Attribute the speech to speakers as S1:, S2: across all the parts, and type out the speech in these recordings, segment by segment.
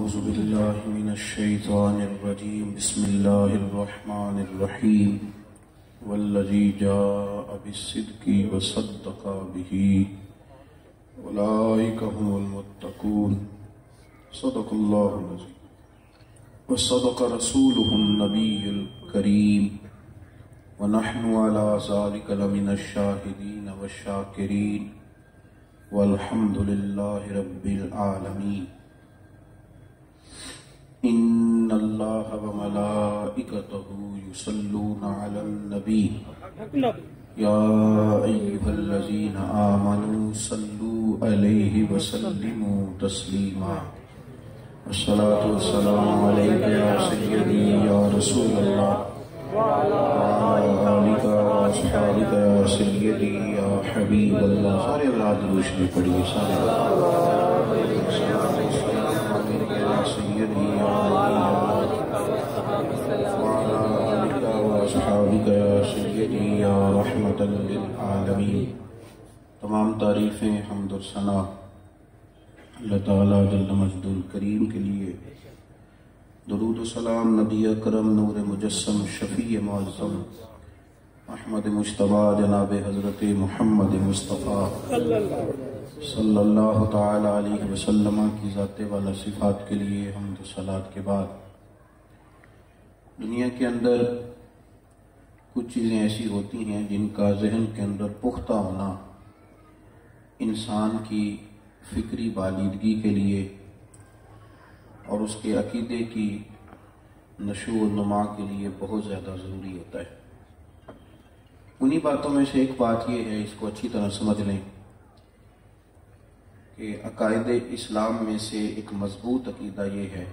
S1: أعوذ بالله من الشيطان الرجيم بسم الله الرحمن الرحيم والذي جاء بالصدق وصدق به أولئك هم المتقون صدق الله العظيم وصدق رسوله النبي الكريم ونحن على ذلك لمن الشاهدين والشاكرين والحمد لله رب العالمين إن الله وملائكته يصلون على النبي يا أيها الذين آمنوا صلوا عليه وسلموا تسليما والصلاة والسلام عليك يا سيدي يا رسول الله وعلى آلك وأصحابك يا سيدي يا حبيب الله سارے اولاد روشنی پڑھیے سارے سيدي يا وعلى آلك وأصحابك يا سيدي يا رحمة للعالمين. تمام تعریفیں حمد و ثنا اللہ تعالیٰ جل مجدہ الکریم کے لیے. درود و سلام نبی اکرم نور مجسم شفیع معظم احمد مجتبیٰ جناب حضرت محمد مصطفیٰ صلی اللہ تعالی علیہ وسلم کی ذات والا صفات کے لیے حمد و صلات کے بعد، دنیا کے اندر کچھ چیزیں ایسی ہوتی ہیں جن کا ذہن کے اندر پختہ ہونا انسان کی فکری بالیدگی کے لیے اور اس کے عقیدے کی نشو و نما کے لیے بہت زیادہ ضروری ہوتا ہے. انہی باتوں میں سے ایک بات یہ ہے، اس کو اچھی طرح سمجھ لیں کہ عقائد اسلام میں سے ایک مضبوط عقیدہ یہ ہے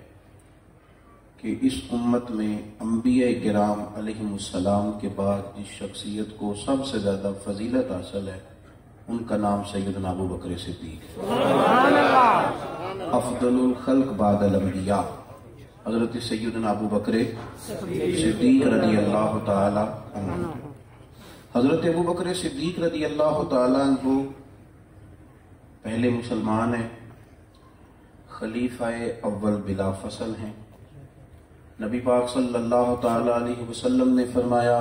S1: کہ اس امت میں انبیاء کرام علیہم السلام کے بعد جس شخصیت کو سب سے زیادہ فضیلت حاصل ہے ان کا نام سیدنا ابو بکر صدیق ہے. افضل الخلق بعد الانبیاء حضرت سیدنا ابو بکر صدیق رضی اللہ تعالی عنہ. حضرت ابو بکر صدیق رضی اللہ تعالی عنہ پہلے مسلمان ہیں، خلیفہ اول بلا فصل ہیں. نبی پاک صلی اللہ تعالی علیہ وسلم نے فرمایا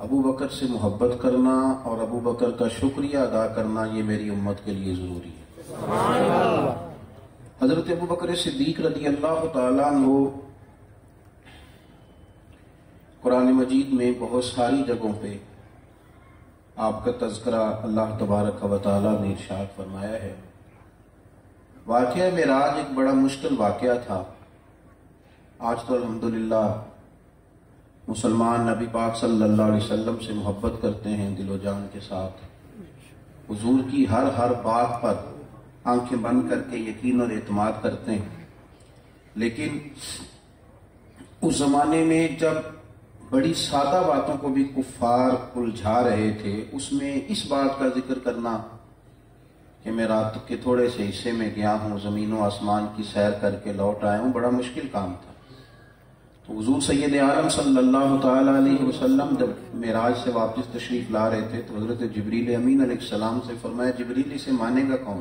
S1: ابو بکر سے محبت کرنا اور ابو بکر کا شکریہ ادا کرنا یہ میری امت کے لیے ضروری ہے. حضرت ابو بکر صدیق رضی اللہ تعالیٰ عنہ قرآن مجید میں بہت ساری جگہوں پہ آپ کا تذکرہ اللہ تبارک و تعالیٰ نے ارشاد فرمایا ہے. واقعہ معراج ایک بڑا مشکل واقعہ تھا. آج تو الحمدللہ مسلمان نبی پاک صلی اللہ علیہ وسلم سے محبت کرتے ہیں دل و جان کے ساتھ، حضور کی ہر بات پر آنکھیں بند کر کے یقین اور اعتماد کرتے ہیں. لیکن اس زمانے میں جب بڑی سادہ باتوں کو بھی کفار الجھا رہے تھے، اس میں اس بات کا ذکر کرنا کہ میں رات کے تھوڑے سے حصے میں گیا ہوں، زمین و آسمان کی سیر کر کے لوٹ آیا ہوں، بڑا مشکل کام تھا. تو حضور سید عالم صلی اللہ تعالی علیہ وسلم جب معراج سے واپس تشریف لا رہے تھے تو حضرت جبریل امین علیہ السلام سے فرمایا جبریل اسے مانے گا کون؟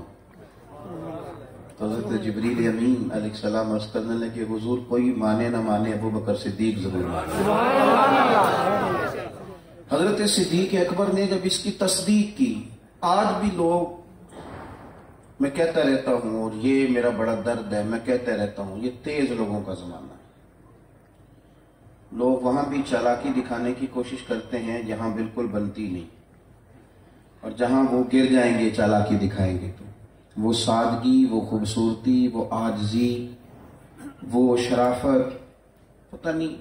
S1: تو حضرت جبریل امین علیہ السلام عرض کرنے لگے کہ حضور کوئی مانے نہ مانے ابو بکر صدیق ضرور مانے. حضرت صدیق اکبر نے جب اس کی تصدیق کی، آج بھی لوگ، میں کہتا رہتا ہوں اور یہ میرا بڑا درد ہے، میں کہتا رہتا ہوں یہ تیز لوگوں کا زمانہ ہے. لوگ وہاں بھی چالاکی دکھانے کی کوشش کرتے ہیں جہاں بالکل بنتی نہیں، اور جہاں وہ گر جائیں گے چالاکی دکھائیں گے تو وہ سادگی، وہ خوبصورتی، وہ عاجزی، وہ شرافت، پتہ نہیں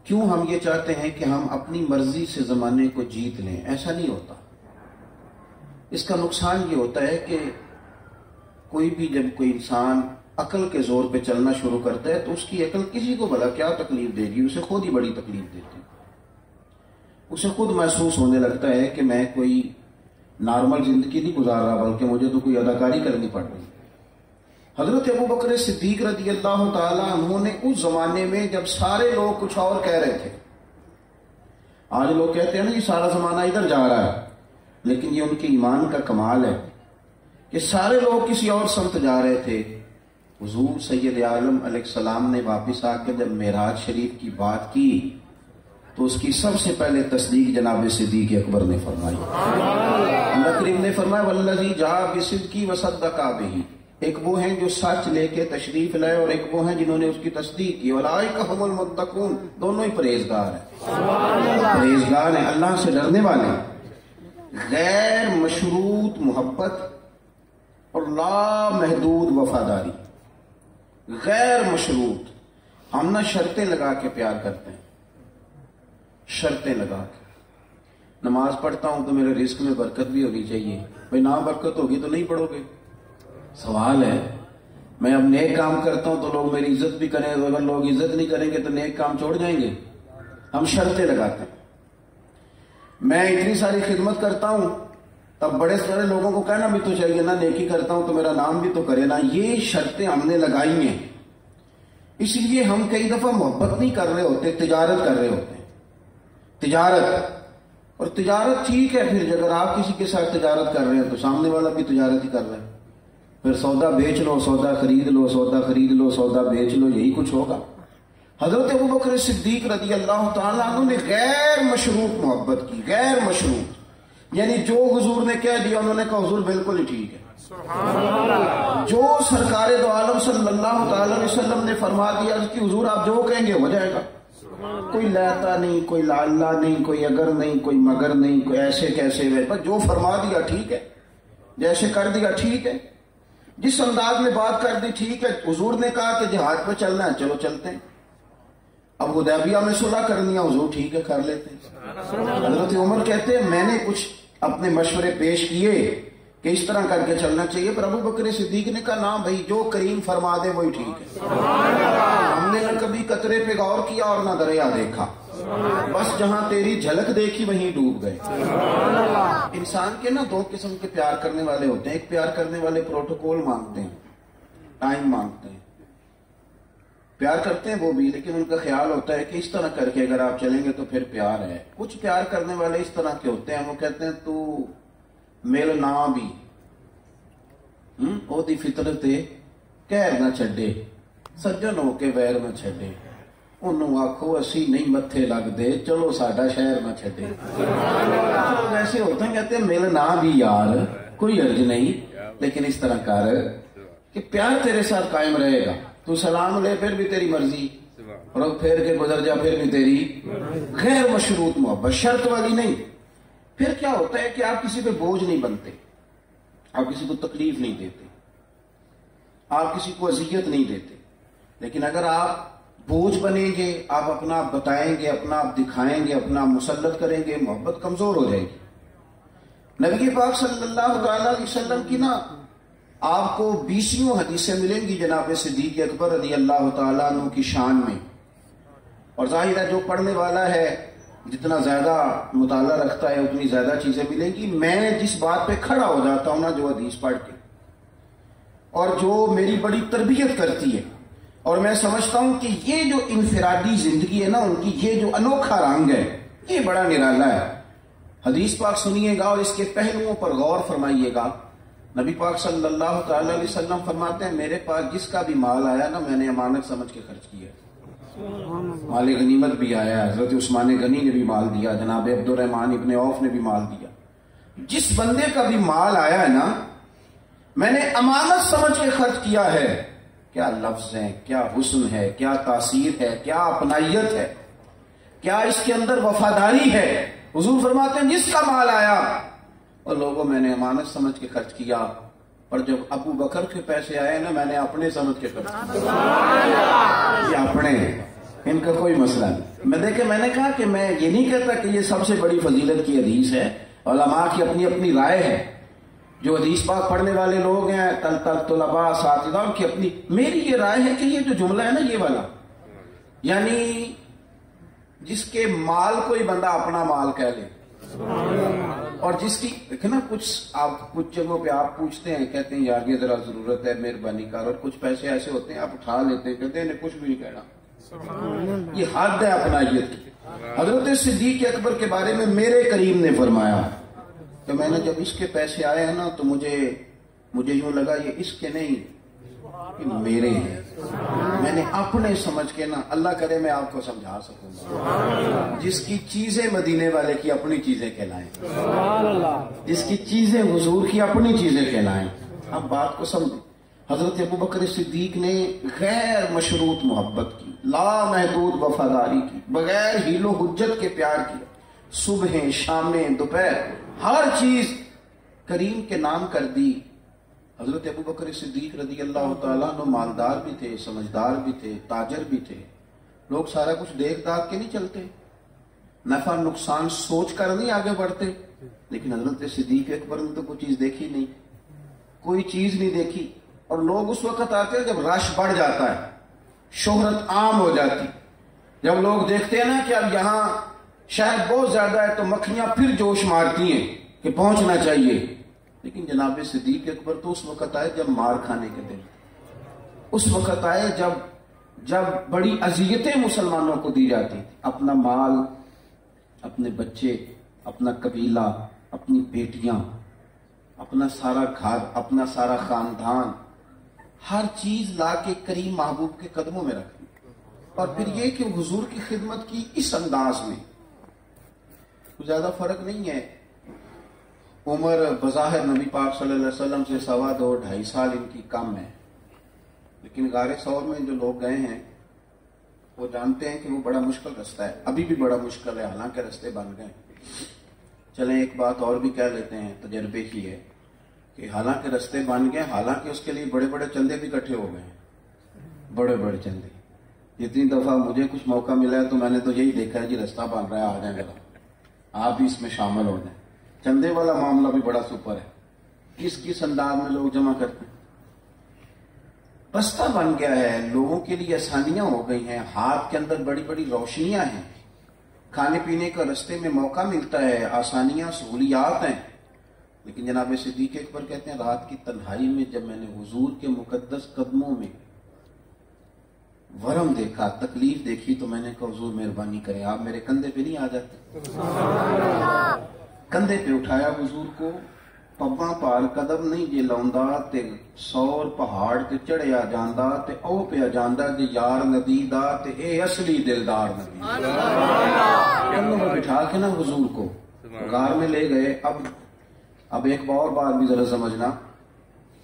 S1: کیوں ہم یہ چاہتے ہیں کہ ہم اپنی مرضی سے زمانے کو جیت لیں. ایسا نہیں ہوتا. اس کا نقصان یہ ہوتا ہے کہ کوئی بھی جب کوئی انسان عقل کے زور پہ چلنا شروع کرتا ہے تو اس کی عقل کسی کو بھلا کیا تکلیف دے گی، اسے خود ہی بڑی تکلیف دیتی ہے. اسے خود محسوس ہونے لگتا ہے کہ میں کوئی نارمل زندگی نہیں گزار رہا بلکہ مجھے تو کوئی اداکاری کرنی پڑ رہی. حضرت ابو بکر صدیق رضی اللہ تعالیٰ عنہ نے اس زمانے میں جب سارے لوگ کچھ اور کہہ رہے تھے، آج لوگ کہتے ہیں نا یہ سارا زمانہ ادھر جا رہا ہے، لیکن یہ ان کے ایمان کا کمال ہے کہ سارے لوگ کسی اور سمت جا رہے تھے، حضور سید عالم علیہ السلام نے واپس آ کے جب معراج شریف کی بات کی تو اس کی سب سے پہلے تصدیق جناب صدیق اکبر نے فرمائی۔ اللہ کریم نے فرمایا والذی جاء بصدق وصدق بہ، ایک وہ ہیں جو سچ لے کے تشریف لائے اور ایک وہ ہیں جنہوں نے اس کی تصدیق کی۔ اولئک ھم المتقون، دونوں ہی پرہیزگار ہیں، پرہیزگار ہیں، اللہ سے ڈرنے والے۔ غیر مشروط محبت اور لا محدود وفاداری۔ غیر مشروط، ہم نہ شرطیں لگا کے پیار کرتے ہیں، شرطیں لگا کے۔ نماز پڑھتا ہوں تو میرے رزق میں برکت بھی ہونی چاہیے، بھائی نہ برکت ہوگی تو نہیں پڑھو گے، سوال ہے۔ میں اب نیک کام کرتا ہوں تو لوگ میری عزت بھی کریں، اگر لوگ عزت نہیں کریں گے تو نیک کام چھوڑ جائیں گے، ہم شرطیں لگاتے ہیں۔ میں اتنی ساری خدمت کرتا ہوں تب بڑے سارے لوگوں کو کہنا بھی تو چاہیے نا، نیکی کرتا ہوں تو میرا نام بھی تو کرے نا، یہ شرطیں ہم نے لگائی ہیں۔ اس لیے ہم کئی دفعہ محبت نہیں کر رہے ہوتے، تجارت کر رہے ہوتے ہیں، تجارت۔ اور تجارت ٹھیک ہے، پھر اگر آپ کسی کے ساتھ تجارت کر رہے ہیں تو سامنے والا بھی تجارت ہی کر رہا ہے، پھر سودا بیچ لو، سودا خرید لو، سودا خرید لو، سودا بیچ لو، یہی کچھ ہوگا۔ حضرت ابوبکر صدیق رضی اللہ تعالیٰ عنہ نے غیر مشروط محبت کی، غیر مشروط، یعنی جو حضور نے کہہ دیا انہوں نے کہا حضور بالکل ہی ٹھیک ہے، جو سرکار دو عالم صلی اللہ تعالی علیہ وسلم نے فرما دیا کہ حضور آپ جو کہیں گے ہو جائے گا، کوئی لیتا نہیں، کوئی لالا نہیں، کوئی اگر نہیں، کوئی مگر نہیں، کوئی ایسے کیسے، بس جو فرما دیا ٹھیک ہے، جیسے کر دیا ٹھیک ہے، جس انداز میں بات کر دی ٹھیک ہے۔ حضور نے کہا کہ جہاد پہ چلنا ہے، چلو چلتے ہیں۔ اب حدیبیہ میں صلح کرنی ہے، حضور ٹھیک ہے کر لیتے ہیں۔ حضرت عمر کہتے ہیں میں نے کچھ اپنے مشورے پیش کیے کہ اس طرح کر کے چلنا چاہیے، پر ابو بکر صدیق نے کہا نا بھائی جو کریم فرما دے وہی ٹھیک ہے۔ ہم نے نہ کبھی قطرے پہ غور کیا اور نہ دریا دیکھا، بس جہاں تیری جھلک دیکھی وہیں ڈوب گئے۔ انسان کے نا دو قسم کے پیار کرنے والے ہوتے ہیں، ایک پیار کرنے والے پروٹوکول مانگتے ہیں، ٹائم مانگتے ہیں، پیار کرتے ہیں وہ بھی، لیکن ان کا خیال ہوتا ہے کہ اس طرح کر کے اگر آپ چلیں گے تو پھر پیار ہے۔ کچھ پیار کرنے والے اس طرح کے ہوتے ہیں، وہ کہتے ہیں تو میل نہ بھی او دی فطرت کہر نہ چھڈے، سجن ہو کے ویر نہ چھڈے، انہوں آکھو اسی نہیں متھے لگ دے، چلو ساڈا شہر نہ چھڈے۔ ایسے ہوتے ہیں کہتے ہیں میل نہ بھی یار کوئی عرض نہیں، لیکن اس طرح کر کہ پیار تیرے ساتھ قائم رہے گا، تو سلام لے پھر بھی تیری مرضی، اور پھر کے گزر جا پھر بھی تیری۔ غیر مشروط محبت، شرط والی نہیں۔ پھر کیا ہوتا ہے کہ آپ کسی پہ بوجھ نہیں بنتے، آپ کسی کو تکلیف نہیں دیتے، آپ کسی کو اذیت نہیں دیتے، لیکن اگر آپ بوجھ بنیں گے، آپ اپنا بتائیں گے، اپنا آپ دکھائیں گے، اپنا مسلط کریں گے، محبت کمزور ہو جائے گی۔ نبی پاک صلی اللہ علیہ وسلم کی نا آپ کو 20 حدیثیں ملیں گی جناب صدیق اکبر رضی اللہ تعالیٰ عنہ کی شان میں، اور ظاہر ہے جو پڑھنے والا ہے جتنا زیادہ مطالعہ رکھتا ہے اتنی زیادہ چیزیں ملیں گی۔ میں جس بات پہ کھڑا ہو جاتا ہوں نا جو حدیث پڑھ کے، اور جو میری بڑی تربیت کرتی ہے، اور میں سمجھتا ہوں کہ یہ جو انفرادی زندگی ہے نا ان کی، یہ جو انوکھا رنگ ہے یہ بڑا نرالا ہے۔ حدیث پاک سنیے گا اور اس کے پہلوؤں پر غور فرمائیے گا۔ نبی پاک صلی اللہ تعالی علیہ وسلم فرماتے ہیں میرے پاس جس کا بھی مال آیا نا میں نے امانت سمجھ کے خرچ کیا، مال غنیمت بھی آیا، حضرت عثمان غنی نے بھی مال دیا، جناب عبد الرحمن ابن عوف نے بھی مال دیا، جس بندے کا بھی مال آیا ہے نا میں نے امانت سمجھ کے خرچ کیا ہے۔ کیا لفظ ہیں، کیا حسن ہے، کیا تاثیر ہے، کیا اپنائیت ہے، کیا اس کے اندر وفاداری ہے۔ حضور فرماتے ہیں جس کا مال آیا اور لوگوں میں نے امانت سمجھ کے خرچ کیا، اور جب ابو بکر کے پیسے آئے نا میں نے اپنے سمجھ کے خرچ کیا، یہ اپنے، ان کا کوئی مسئلہ نہیں۔ میں نے کہا کہ میں یہ نہیں کہتا کہ یہ سب سے بڑی فضیلت کی حدیث ہے، علماء کی اپنی اپنی رائے ہے، جو حدیث پاک پڑھنے والے لوگ ہیں طلباء اساتذہ ان کی اپنی، میری یہ رائے ہے کہ یہ جو جملہ ہے نا یہ والا، یعنی جس کے مال کوئی بندہ اپنا مال کہہ لے، اور جس کی دیکھیں نا کچھ جگہوں پہ آپ پوچھتے ہیں کہتے ہیں یار یہ ذرا ضرورت ہے مہربانی کر، اور کچھ پیسے ایسے ہوتے ہیں آپ اٹھا لیتے ہیں کہتے ہیں کچھ بھی نہیں کہنا، یہ حد ہے اپنائیت کی۔ حضرت صدیق اکبر کے بارے میں میرے کریم نے فرمایا کہ میں نے جب اس کے پیسے آئے ہیں نا تو مجھے یوں لگا یہ اس کے نہیں کہ میرے ہیں. میں نے اپنے سمجھ کے نا، اللہ کرے میں آپ کو سمجھا سکوں گا، جس کی چیزیں مدینے والے کی اپنی چیزیں کہلائیں، جس کی چیزیں حضور کی اپنی چیزیں کہلائیں. اب بات کو سمجھیں. حضرت ابوبکر صدیق نے غیر مشروط محبت کی، لا محدود وفاداری کی، بغیر ہیل و حجت کے پیار کیا. صبح شامیں دوپہر ہر چیز کریم کے نام کر دی. حضرت ابوبکر صدیق رضی اللہ تعالیٰ عنہ مالدار بھی تھے، سمجھدار بھی تھے، تاجر بھی تھے. لوگ سارا کچھ دیکھ داکھ کے نہیں چلتے، نفع نقصان سوچ کر نہیں آگے بڑھتے. لیکن حضرت صدیق اکبر نے تو کوئی چیز دیکھی نہیں، کوئی چیز نہیں دیکھی. اور لوگ اس وقت آتے ہیں جب رش بڑھ جاتا ہے، شہرت عام ہو جاتی. جب لوگ دیکھتے ہیں نا کہ اب یہاں شاید بہت زیادہ ہے تو مکھیاں پھر جوش مارتی ہیں کہ پہنچنا چاہیے. لیکن جناب صدیق اکبر تو اس وقت آئے جب مار کھانے کے دن، اس وقت آئے جب بڑی اذیتیں مسلمانوں کو دی جاتی تھی. اپنا مال، اپنے بچے، اپنا قبیلہ، اپنی بیٹیاں، اپنا سارا گھر، اپنا سارا خاندان، ہر چیز لا کے کریم محبوب کے قدموں میں رکھ دی. اور پھر یہ کہ حضور کی خدمت کی اس انداز میں. زیادہ فرق نہیں ہے. عمر بظاہر نبی پاک صلی اللہ علیہ وسلم سے 2.5 سال ان کی کم ہے، لیکن غار ثور میں جو لوگ گئے ہیں وہ جانتے ہیں کہ وہ بڑا مشکل رستہ ہے. ابھی بھی بڑا مشکل ہے، حالانکہ رستے بن گئے. چلیں ایک بات اور بھی کہہ لیتے ہیں تجربے کی ہے کہ حالانکہ رستے بن گئے، حالانکہ اس کے لیے بڑے بڑے چندے بھی اکٹھے ہو گئے ہیں، بڑے بڑے چندے. جتنی دفعہ مجھے کچھ موقع ملا ہے تو میں نے تو یہی دیکھا ہے جی رستہ بن رہا ہے، آ جائیں گا، آپ بھی اس میں شامل ہو جائیں. چندے والا معاملہ بھی بڑا سپر ہے. کس انداز میں لوگ جمع کرتے ہیں. رستہ بن گیا ہے، لوگوں کے لیے آسانیاں ہو گئی ہیں، ہاتھ کے اندر بڑی بڑی روشنیاں ہیں، کھانے پینے کا رستے میں موقع ملتا ہے، آسانیاں سہولیات ہیں. لیکن جناب صدیق اکبر کہتے ہیں رات کی تنہائی میں جب میں نے حضور کے مقدس قدموں میں ورم دیکھا، تکلیف دیکھی، تو میں نے کہا حضور مہربانی کریں، آپ میرے کندھے پہ نہیں آ جاتے. کندھے پہ اٹھایا حضور کو، پباں پار قدم نہیں جے لاؤندا تے 100 پہاڑ تے چڑھیا جاندا تے او پیا جاندا جے یار نبی دا تے اے اصلی دلدار نبی. کندھوں میں بٹھا کے نا حضور کو غار میں لے گئے. اب ایک اور بات بھی ذرا سمجھنا.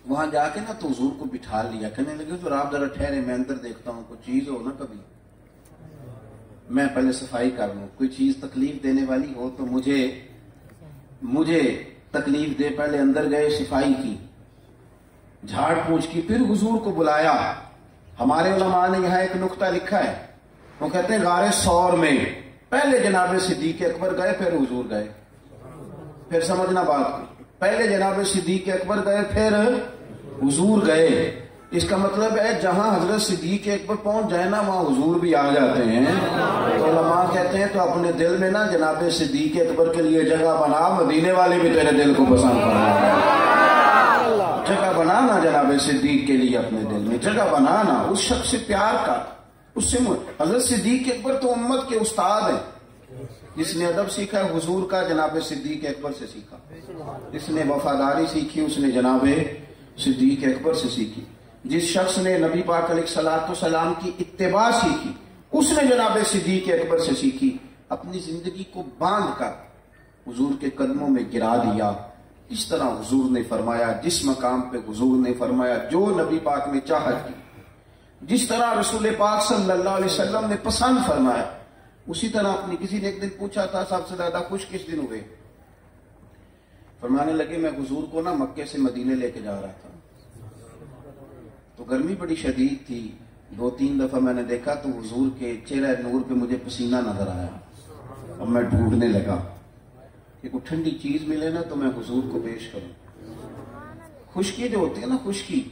S1: وہاں جا کے نا تو حضور کو بٹھا لیا، کہنے لگے تو آپ ذرا ٹھہرے، میں اندر دیکھتا ہوں کوئی چیز ہو نا، کبھی میں پہلے صفائی کر لوں، کوئی چیز تکلیف دینے والی ہو تو مجھے تکلیف دے. پہلے اندر گئے، صفائی کی، جھاڑ پوچھ کی، پھر حضور کو بلایا. ہمارے علماء نے یہاں ایک نقطہ لکھا ہے، وہ کہتے ہیں غار ثور میں پہلے جناب صدیق اکبر گئے پھر حضور گئے. پھر سمجھنا بات کو، پہلے جناب صدیق اکبر گئے پھر حضور گئے. اس کا مطلب ہے جہاں حضرت صدیق اکبر پہنچ جائے نا وہاں حضور بھی آ جاتے ہیں. تو علماء کہتے ہیں تو اپنے دل میں نا جناب صدیق اکبر کے لیے جگہ بنا، مدینے والے بھی تیرے دل کو پسند کرنا. جگہ بنانا جناب صدیق کے لیے، اپنے دل میں جگہ بنانا، اس شخص سے پیار کا. اس سے حضرت صدیق اکبر تو امت کے استاد ہیں. جس نے ادب سیکھا حضور کا جناب صدیق اکبر سے سیکھا، جس نے وفاداری سیکھی اس نے جناب صدیق اکبر سے سیکھی. جس شخص نے نبی پاک علیہ الصلوۃ والسلام کی اتباع سیکھی اس نے جناب صدیق اکبر سے سیکھی. اپنی زندگی کو باندھ کر حضور کے قدموں میں گرا دیا. اس طرح حضور نے فرمایا، جس مقام پہ حضور نے فرمایا، جو نبی پاک نے چاہت کی، جس طرح رسول پاک صلی اللہ علیہ وسلم نے پسند فرمایا، اسی طرح اپنی. کسی نے ایک دن پوچھا تھا سب سے زیادہ خوش کس دن ہوئے؟ فرمانے لگے میں حضور کو نا مکے سے مدینے لے کے جا رہا تھا تو گرمی بڑی شدید تھی. 2-3 دفعہ میں نے دیکھا تو حضور کے چہرہ نور پہ مجھے پسینہ نظر آیا. اب میں ڈھونڈنے لگا کہ کوئی ٹھنڈی چیز ملے نا تو میں حضور کو پیش کروں. خشکی جو ہوتی ہے نا، خشکی،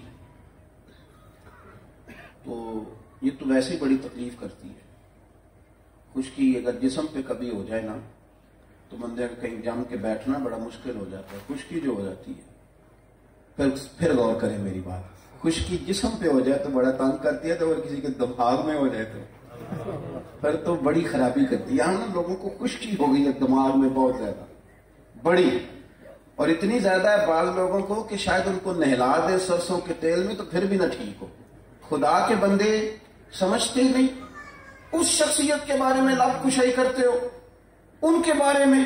S1: تو یہ تو ویسے ہی بڑی تکلیف کرتی ہے. خشکی اگر جسم پہ کبھی ہو جائے نا تو بندے کا کہیں جم کے بیٹھنا بڑا مشکل ہو جاتا ہے. خشکی جو ہو جاتی ہے، پھر غور کریں میری بات. خشکی جسم پہ ہو جائے تو بڑا تنگ کرتی ہے، تو اگر کسی کے دماغ میں ہو جائے تو پھر تو بڑی خرابی کرتی ہے. یہاں نا لوگوں کو خشکی ہو گئی ہے دماغ میں بہت زیادہ بڑی. اور اتنی زیادہ ہے بعض لوگوں کو کہ شاید ان کو نہلا دے سرسوں کے تیل میں تو پھر بھی نہ ٹھیک ہو. خدا کے بندے سمجھتے ہی نہیں. اس شخصیت کے بارے میں لب کشائی کرتے ہو، ان کے بارے میں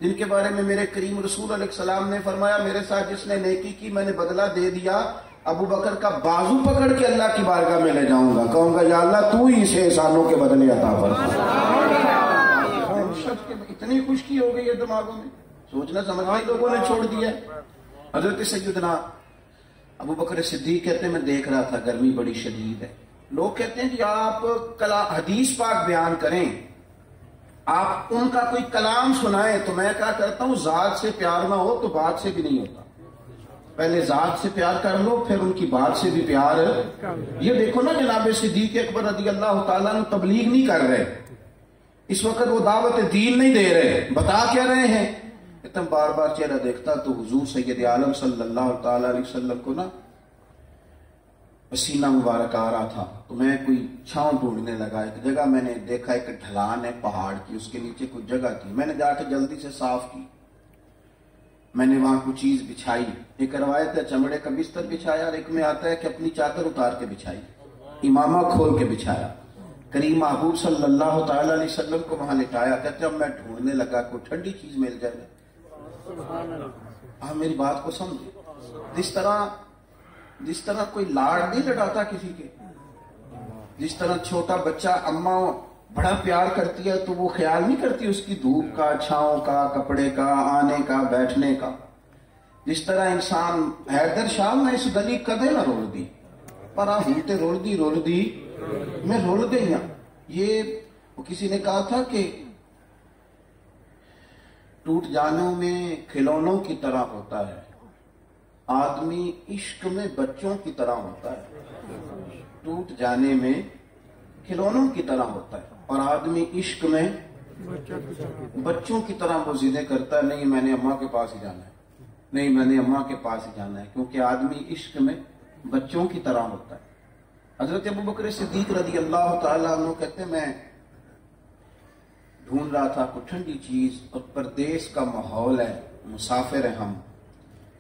S1: جن کے بارے میں میرے کریم رسول علیہ السلام نے فرمایا میرے ساتھ جس نے نیکی کی میں نے بدلہ دے دیا، ابو بکر کا بازو پکڑ کے اللہ کی بارگاہ میں لے جاؤں گا، کہوں گا یا اللہ تو ہی اسے احسانوں کے بدلے عطا فرما. اتنی خشکی ہو گئی ہے دماغوں میں، سوچنا سمجھنا ہی لوگوں نے چھوڑ دیا. حضرت سیدنا ابو بکر صدیق کہتے ہیں میں دیکھ رہا تھا گرمی بڑی شدید ہے، لوگ کہتے ہیں کہ آپ حدیث پاک بیان کریں، آپ ان کا کوئی کلام سنائیں، تو میں کیا کرتا ہوں ذات سے پیار نہ ہو تو بات سے بھی نہیں ہوتا. پہلے ذات سے پیار کر لو پھر ان کی بات سے بھی پیار. یہ دیکھو نا جناب صدیق اکبر رضی اللہ تعالیٰ نے تبلیغ نہیں کر رہے اس وقت، وہ دعوت دین نہیں دے رہے، بتا کیا رہے ہیں. اتنا بار بار چہرہ دیکھتا تو حضور سید عالم صلی اللہ تعالی علیہ وسلم کو نا پسینہ مبارک آ رہا تھا، تو میں کوئی چھاؤں ڈھونڈنے لگا. ایک جگہ میں نے دیکھا ایک ڈھلان ہے پہاڑ کی، اس کے نیچے کوئی جگہ تھی، میں نے جا کے جلدی سے صاف کی. میں نے وہاں کوئی چیز بچھائی، ایک روایت ہے چمڑے کا بستر بچھایا، اور ایک میں آتا ہے کہ اپنی چادر اتار کے بچھائی، امامہ کھول کے بچھایا. کریم محبوب صلی اللہ تعالی علیہ وسلم کو وہاں لٹایا. کہتے جب میں ڈھونڈنے لگا کوئی ٹھنڈی چیز مل جائے. آپ میری بات کو سمجھے، جس طرح کوئی لاڑ نہیں لڑاتا کسی کے، جس طرح چھوٹا بچہ اماں بڑا پیار کرتی ہے تو وہ خیال نہیں کرتی اس کی دھوپ کا، چھاؤں کا، کپڑے کا، آنے کا، بیٹھنے کا. جس طرح انسان حیدر شاہ میں اس گلی کدے نہ رول دی، پر آپ ہونتے رول دی میں رول گئی ہوں. یہ کسی نے کہا تھا کہ ٹوٹ جانوں میں کھلونوں کی طرح ہوتا ہے، آدمی عشق میں بچوں کی طرح ہوتا ہے. ٹوٹ جانے میں کھلونوں کی طرح ہوتا ہے اور آدمی عشق میں بچوں کی طرح وہ ضدیں کرتا ہے. نہیں میں نے اماں کے پاس ہی جانا ہے، نہیں میں نے اماں کے پاس ہی جانا ہے، کیونکہ آدمی عشق میں بچوں کی طرح ہوتا ہے. حضرت ابو بکر صدیق رضی اللہ تعالیٰ عنہ کہتے ہیں میں ڈھونڈ رہا تھا کوئی ٹھنڈی چیز، اور پردیس کا ماحول ہے، مسافر ہیں ہم.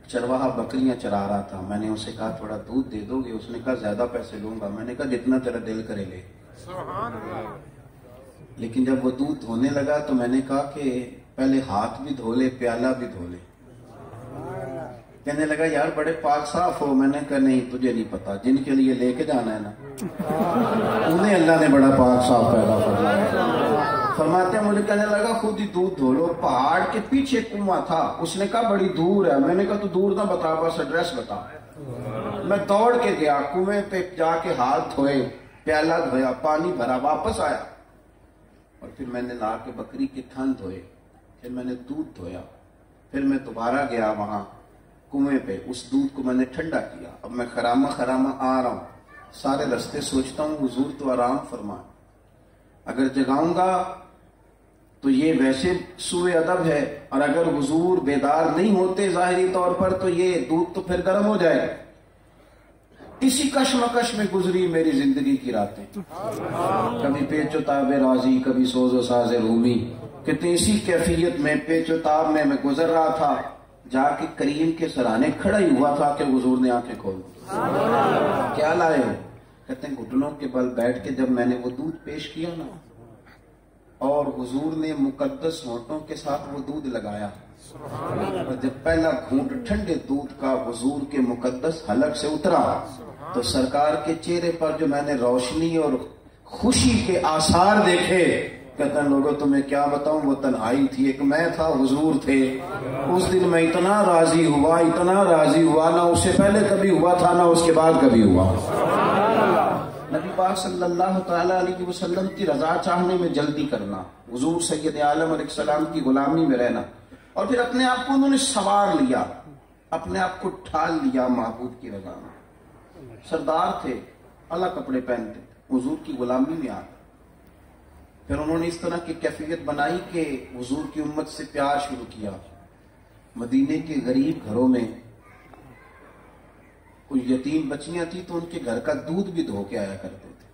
S1: چرواہا بکریاں چرا رہا تھا، میں نے اسے کہا تھوڑا دودھ دے دو گے؟ اس نے کہا زیادہ پیسے لوں گا. میں نے کہا جتنا تیرا دل کرے لے. لیکن جب وہ دودھ دھونے لگا تو میں نے کہا کہ پہلے ہاتھ بھی دھو لے، پیالہ بھی دھو لے. کہنے لگا یار بڑے پاک صاف ہو. میں نے کہا نہیں تجھے نہیں پتا، جن کے لیے لے کے جانا ہے نا انہیں اللہ نے بڑا پاک صاف پیدا فرمایا. فرماتے ہیں مجھے کہنے لگا خود ہی دودھ دھو لو. پہاڑ کے پیچھے کنواں تھا، اس نے کہا بڑی دور ہے. میں نے کہا تو دور نہ بتا، بس ایڈریس بتا. میں دوڑ کے گیا کنویں پہ، جا کے ہاتھ دھوئے، پیالہ دھویا، پانی بھرا، واپس آیا، اور پھر میں نے لا کے بکری کے تھن دھوئے، پھر میں نے دودھ دھویا، پھر میں دوبارہ گیا وہاں کنویں پہ، اس دودھ کو میں نے ٹھنڈا کیا. اب میں خرامہ آ رہا ہوں، سارے رستے سوچتا ہوں حضور تو آرام فرما، اگر جگاؤں گا تو یہ ویسے سوء ادب ہے، اور اگر حضور بیدار نہیں ہوتے ظاہری طور پر تو یہ دودھ تو پھر گرم ہو جائے. اسی کشمکش میں گزری میری زندگی کی راتیں، کبھی پیچ و تاب راضی، کبھی سوز و ساز رومی. کتنی اسی کیفیت میں پیچ و تاب میں گزر رہا تھا. جا کے کریم کے سرانے کھڑا ہی ہوا تھا کہ حضور نے آنکھیں کھول دی. کیا لائے ہو؟ کہتے ہیں گھٹنوں کے بل بیٹھ کے جب میں نے وہ دودھ پیش کیا نا، اور حضور نے مقدس ہونٹوں کے ساتھ وہ دودھ لگایا، اور جب پہلا گھونٹ ٹھنڈے دودھ کا حضور کے مقدس حلق سے اترا تو سرکار کے چہرے پر جو میں نے روشنی اور خوشی کے آثار دیکھے، کہتے ہیں لوگوں تمہیں کیا بتاؤں، وہ تنہائی تھی، ایک میں تھا، حضور تھے. اس دن میں اتنا راضی ہوا نہ اس سے پہلے کبھی ہوا تھا نہ اس کے بعد کبھی ہوا. نبی پاک صلی اللہ تعالی علیہ وسلم کی رضا چاہنے میں جلدی کرنا، حضور سید عالم علیہ السلام کی غلامی میں رہنا، اور پھر اپنے آپ کو انہوں نے سوار لیا، اپنے آپ کو ڈھال لیا محبوب کی رضا میں. سردار تھے، اعلیٰ کپڑے پہنتے، حضور کی غلامی میں آ گئے. پھر انہوں نے اس طرح کی کیفیت بنائی کہ حضور کی امت سے پیار شروع کیا. مدینے کے غریب گھروں میں کوئی یتیم بچیاں تھی تو ان کے گھر کا دودھ بھی دھو کے آیا کرتے تھے،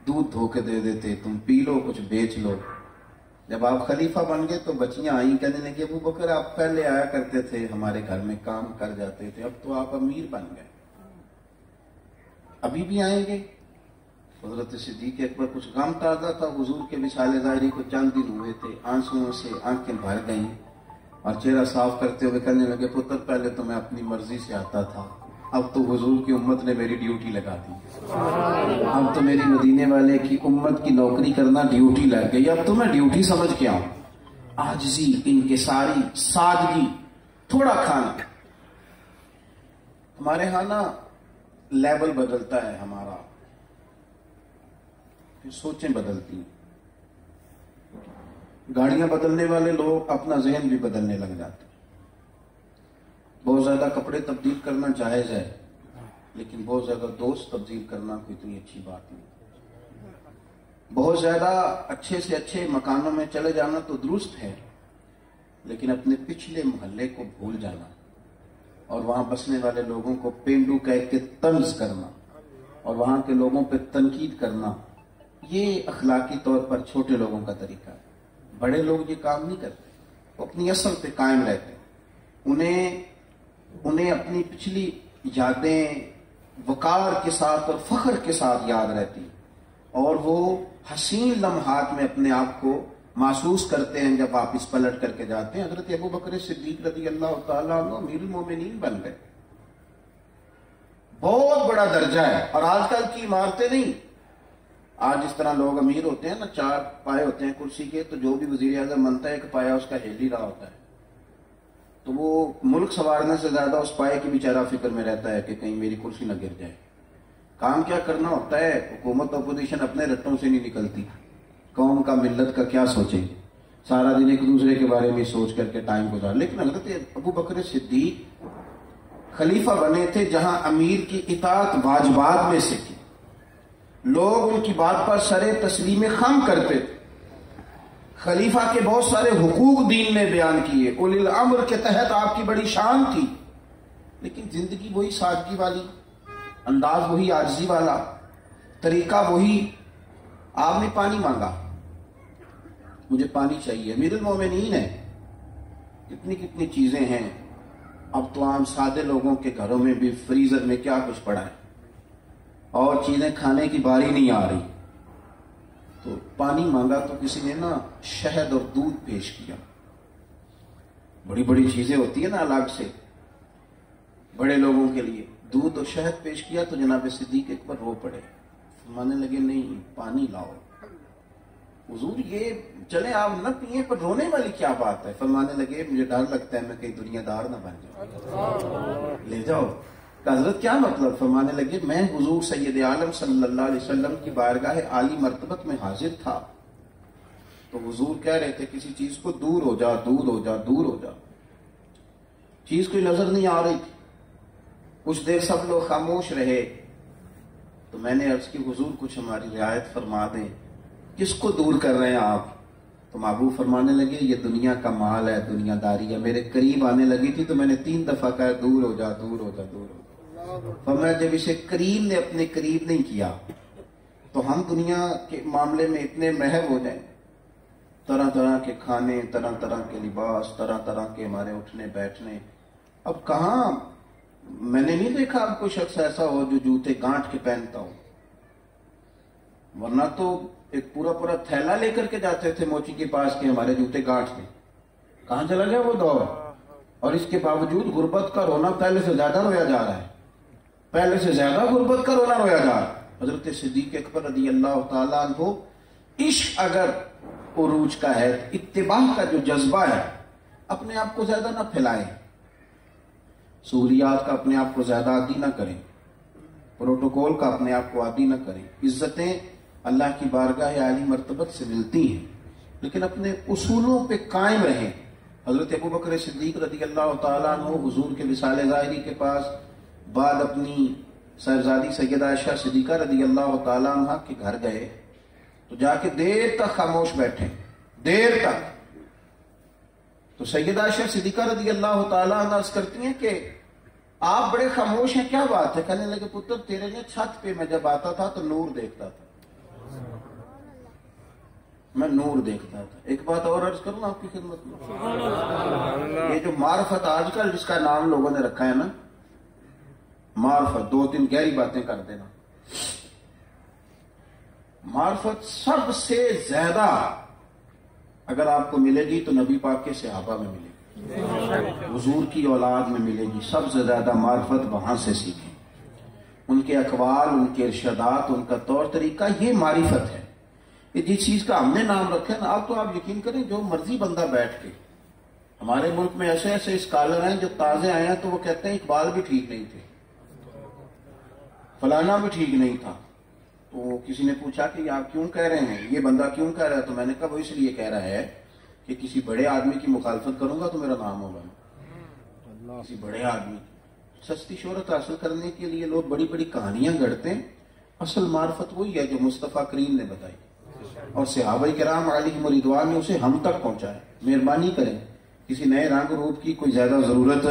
S1: دودھ دھو کے دے دیتے، تم پی لو کچھ بیچ لو. جب آپ خلیفہ بن گئے تو بچیاں آئیں، کہنے لگے ابو بکر آپ پہلے آیا کرتے تھے ہمارے گھر میں کام کر جاتے تھے، اب تو آپ امیر بن گئے، ابھی بھی آئیں گے؟ حضرت صدیق اکبر کچھ غم تازہ تھا، حضور کے وصال ظاہری کو چند دن ہوئے تھے، آنسوؤں سے آنکھیں بھر گئیں اور چہرہ صاف کرتے ہوئے کہنے لگے پتر پہلے تو میں اپنی مرضی سے آتا تھا، اب تو حضور کی امت نے میری ڈیوٹی لگا دی، اب تو میری مدینے والے کی امت کی نوکری کرنا ڈیوٹی لگ گئی، اب تو میں ڈیوٹی سمجھ کے آؤں۔ عاجزی، انکساری، سادگی، تھوڑا کھانا۔ ہمارے ہاں نا لیول بدلتا ہے ہمارا، سوچیں بدلتی ہیں، گاڑیاں بدلنے والے لوگ اپنا ذہن بھی بدلنے لگ جاتے ہیں۔ بہت زیادہ کپڑے تبدیل کرنا جائز ہے، لیکن بہت زیادہ دوست تبدیل کرنا کوئی اتنی اچھی بات نہیں۔ بہت زیادہ اچھے سے اچھے مکانوں میں چلے جانا تو درست ہے، لیکن اپنے پچھلے محلے کو بھول جانا اور وہاں بسنے والے لوگوں کو پینڈو کہہ کے طنز کرنا اور وہاں کے لوگوں پہ تنقید کرنا، یہ اخلاقی طور پر چھوٹے لوگوں کا طریقہ ہے۔ بڑے لوگ یہ کام نہیں کرتے، وہ اپنی اصل پہ قائم رہتے ہیں، انہیں اپنی پچھلی یادیں وقار کے ساتھ اور فخر کے ساتھ یاد رہتی اور وہ حسین لمحات میں اپنے آپ کو محسوس کرتے ہیں جب واپس پلٹ کر کے جاتے ہیں۔ حضرت ابو بکر صدیق رضی اللہ تعالیٰ عنہ امیر المومنین بن گئے، بہت بڑا درجہ ہے۔ اور آج کل کی عمارتیں نہیں، آج اس طرح لوگ امیر ہوتے ہیں نا، 4 پائے ہوتے ہیں کرسی کے، تو جو بھی وزیر اعظم بنتا ہے ایک پایا اس کا ہل ہی رہا ہوتا ہے، تو وہ ملک سنوارنے سے زیادہ اس پائے کی بیچارہ فکر میں رہتا ہے کہ کہیں میری کرسی نہ گر جائے۔ کام کیا کرنا ہوتا ہے، حکومت اپوزیشن اپنے رٹوں سے نہیں نکلتی، قوم کا ملت کا کیا سوچیں گے، سارا دن ایک دوسرے کے بارے میں سوچ کر کے ٹائم گزار۔ لیکن حضرت ابو بکر صدیق خلیفہ بنے تھے جہاں امیر کی اطاعت واجبات میں سے تھی، لوگ ان کی بات پر سر تسلیم خم کرتے تھے۔ خلیفہ کے بہت سارے حقوق دین نے بیان کیے، اولی الامر کے تحت آپ کی بڑی شان تھی، لیکن زندگی وہی سادگی والی، انداز وہی عاجزی والا، طریقہ وہی۔ آپ نے پانی مانگا، مجھے پانی چاہیے، امیر المومنین ہے، کتنی کتنی چیزیں ہیں، اب تو عام سادے لوگوں کے گھروں میں بھی فریزر میں کیا کچھ پڑا ہے اور چیزیں کھانے کی باری نہیں آ رہی، تو پانی مانگا تو کسی نے نا شہد اور دودھ پیش کیا۔ بڑی بڑی چیزیں ہوتی ہیں نا الگ سے بڑے لوگوں کے لیے، دودھ اور شہد پیش کیا تو جناب صدیق اکبر رو پڑے، فرمانے لگے نہیں پانی لاؤ۔ حضور یہ چلے آپ نہ پیئیں، پر رونے والی کیا بات ہے؟ فرمانے لگے مجھے ڈر لگتا ہے میں کہیں دنیا دار نہ بن جاؤں، لے جاؤ۔ حضرت کیا مطلب؟ فرمانے لگے میں حضور سید عالم صلی اللہ علیہ وسلم کی بارگاہ عالی مرتبت میں حاضر تھا، تو حضور کہہ رہے تھے کسی چیز کو دور ہو جا، دور ہو جا، دور ہو جا، چیز کوئی نظر نہیں آ رہی تھی۔ کچھ دیر سب لوگ خاموش رہے تو میں نے عرض کی حضور کچھ ہماری رعایت فرما دیں، کس کو دور کر رہے ہیں آپ؟ تو محبوب فرمانے لگے یہ دنیا کا مال ہے، دنیا داری ہے، میرے قریب آنے لگی تھی تو میں نے 3 دفعہ کہا دور ہو جا، دور ہو جا، دور ہو جا۔ فرمایا جب اسے کریم نے اپنے قریب نہیں کیا تو ہم دنیا کے معاملے میں اتنے محو ہو جائیں، طرح طرح کے کھانے، طرح طرح کے لباس، طرح طرح کے ہمارے اٹھنے بیٹھنے، اب کہاں میں نے نہیں دیکھا اب کوئی شخص ایسا ہو جو جوتے گانٹھ کے پہنتا ہو، ورنہ تو ایک پورا پورا تھیلا لے کر کے جاتے تھے موچی کے پاس کہ ہمارے جوتے گانٹھ کے، کہاں چلا گیا وہ دور؟ اور اس کے باوجود غربت کا رونا پہلے سے زیادہ رویا جا رہا ہے، پہلے سے زیادہ غربت کا رونا رویا جا رہا ہے۔ حضرت صدیق اکبر رضی اللہ تعالیٰ عنہ، عشق اگر عروج کا ہے، اتباع کا جو جذبہ ہے، اپنے آپ کو زیادہ نہ پھیلائیں، سہولیات کا اپنے آپ کو زیادہ عادی نہ کریں، پروٹوکول کا اپنے آپ کو عادی نہ کریں۔ عزتیں اللہ کی بارگاہ عالی مرتبت سے ملتی ہیں، لیکن اپنے اصولوں پہ قائم رہیں۔ حضرت ابو بکر صدیق رضی اللہ تعالیٰ عنہ حضور کے وصال ظاہری کے پاس بعد اپنی صاحبزادی سیدہ عائشہ صدیقہ رضی اللہ تعالیٰ عنہ کے گھر گئے تو جا کے دیر تک خاموش بیٹھے، دیر تک۔ تو سیدہ عائشہ صدیقہ رضی اللہ تعالیٰ عنہ عرض کرتی ہیں کہ آپ بڑے خاموش ہیں، کیا بات ہے؟ کہنے لگے پتر تیرے نے چھت پہ میں جب آتا تھا تو نور دیکھتا تھا، میں نور دیکھتا تھا. ایک بات اور عرض کروں آپ کی خدمت میں, یہ جو معرفت آج کل جس کا نام لوگوں نے رکھا ہے نا, معرفت, 2-3 گہری باتیں کر دینا. معرفت سب سے زیادہ اگر آپ کو ملے گی تو نبی پاک کے صحابہ میں ملے گی, حضور کی اولاد میں ملے گی. سب سے زیادہ معرفت وہاں سے سیکھیں. ان کے اقوال, ان کے ارشادات, ان کا طور طریقہ, یہ معرفت ہے. یہ جس چیز کا ہم نے نام رکھا ہے نا, اب تو آپ یقین کریں جو مرضی بندہ بیٹھ کے, ہمارے ملک میں ایسے ایسے اسکالر ہیں جو تازے آئے ہیں تو وہ کہتے ہیں اقبال بھی ٹھیک نہیں تھے, فلانا بھی ٹھیک نہیں تھا. تو کسی نے پوچھا کہ آپ کیوں کہہ رہے ہیں, یہ بندہ کیوں کہہ رہا ہے؟ تو میں نے کہا وہ اس لیے کہہ رہا ہے کہ کسی بڑے آدمی کی مخالفت کروں گا تو میرا نام ہوگا. کسی بڑے آدمی سستی شہرت حاصل کرنے کے لیے لوگ بڑی بڑی کہانیاں گڑھتے ہیں. اصل معرفت وہی ہے جو مصطفیٰ کریم نے بتائی اور صحابہ کرام علیہم رضوان نے اسے ہم تک پہنچایا. مہربانی کریں, کسی نئے رنگ روپ کی کوئی زیادہ ضرورت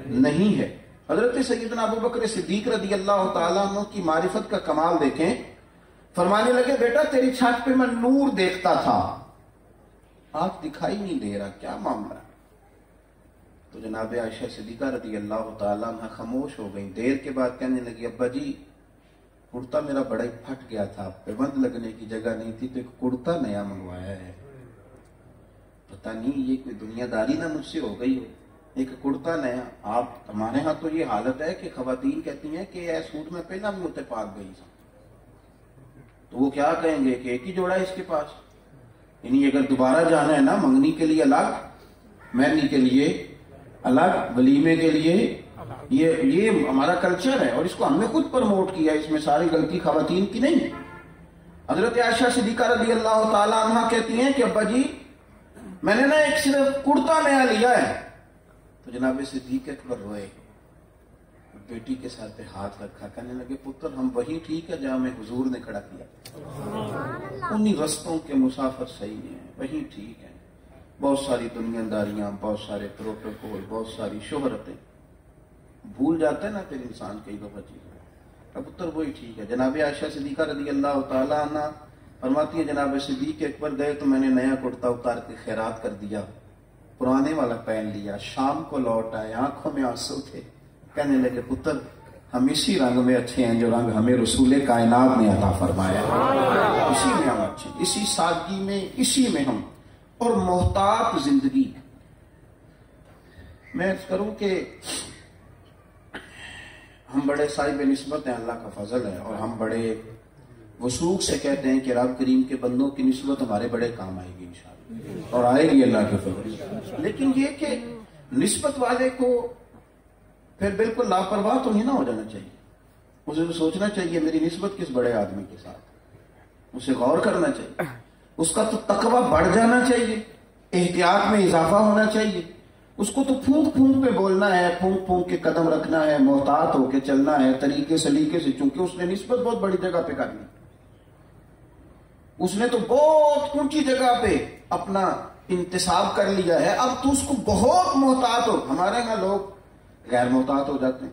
S1: نہیں ہے. حضرت سیدنا ابو بکر صدیق رضی اللہ تعالیٰ عنہ کی معرفت کا کمال دیکھیں. فرمانے لگے بیٹا تیری چھت پہ میں نور دیکھتا تھا, آنکھ دکھائی نہیں دے رہا, کیا معاملہ ہے؟ تو جناب عائشہ صدیقہ رضی اللہ تعالیٰ عنہ خاموش ہو گئی. دیر کے بعد کہنے لگی ابا جی کرتا میرا بڑا ہی پھٹ گیا تھا, پیبند لگنے کی جگہ نہیں تھی تو ایک کرتا نیا منگوایا ہے. پتہ نہیں یہ کوئی دنیا داری نہ مجھ سے ہو گئی ہو, ایک کرتا نیا. آپ ہمارے ہاں تو یہ حالت ہے کہ خواتین کہتی ہیں کہ اے سوٹ میں پہلا بھی ہوتے پاک گئی سا, تو وہ کیا کہیں گے کہ ایک ہی جوڑا ہے اس کے پاس. یعنی اگر دوبارہ جانا ہے نا منگنی کے لیے الگ, مہندی کے لیے الگ, ولیمے کے لیے, یہ ہمارا کلچر ہے اور اس کو ہم نے خود پروموٹ کیا. اس میں ساری غلطی خواتین کی نہیں. حضرت عائشہ صدیقہ رضی اللہ تعالی عنہ کہتی ہیں کہ ابا جی میں نے نا ایک صرف کرتا نیا لیا ہے. تو جناب صدیق اکبر روئے, بیٹی کے ساتھ پہ ہاتھ رکھا, کہنے لگے پتر ہم وہی ٹھیک ہے جہاں میں حضور نے کھڑا کیا, انہی رستوں کے مسافر صحیح ہیں, وہی ٹھیک ہے. بہت ساری دنیا داریاں, بہت سارے پروٹوکول, بہت ساری شہرتیں, بھول جاتا ہے نا پھر انسان کئی دفعہ چیزیں. اب پتر وہی ٹھیک ہے. جناب عائشہ صدیقہ رضی اللہ تعالیٰ عنہ فرماتی ہے جناب صدیق اکبر گئے تو میں نے نیا کرتا اتار کے خیرات کر دیا, پرانے والا پہن لیا. شام کو لوٹ آئے, آنکھوں میں آنسو تھے. کہنے لگے پتر ہم اسی رنگ میں اچھے ہیں جو رنگ ہمیں رسول کائنات نے عطا فرمایا ہے, اسی میں ہم اچھے, اسی سادگی میں, اسی میں ہم. اور محتاط زندگی. میں عرض کروں کہ ہم بڑے صاحب نسبت ہیں, اللہ کا فضل ہے, اور ہم بڑے وثوق سے کہتے ہیں کہ رب کریم کے بندوں کی نسبت ہمارے بڑے کام آئے گی انشاءاللہ, اور آئے گی اللہ کے فضل. لیکن یہ کہ نسبت والے کو پھر بالکل لاپرواہ تو نہیں نہ ہو جانا چاہیے. اسے تو سوچنا چاہیے میری نسبت کس بڑے آدمی کے ساتھ, اسے غور کرنا چاہیے. اس کا تو تقویٰ بڑھ جانا چاہیے, احتیاط میں اضافہ ہونا چاہیے. اس کو تو پھونک پھونک پہ بولنا ہے, پھونک پھونک کے قدم رکھنا ہے, محتاط ہو کے چلنا ہے, طریقے سلیقے سے, چونکہ اس نے نسبت بہت بڑی جگہ پہ کرنی. اس نے تو بہت اونچی جگہ پہ اپنا انتصاب کر لیا ہے, اب تو اس کو بہت محتاط ہو. ہمارے یہاں لوگ غیر محتاط ہو جاتے ہیں,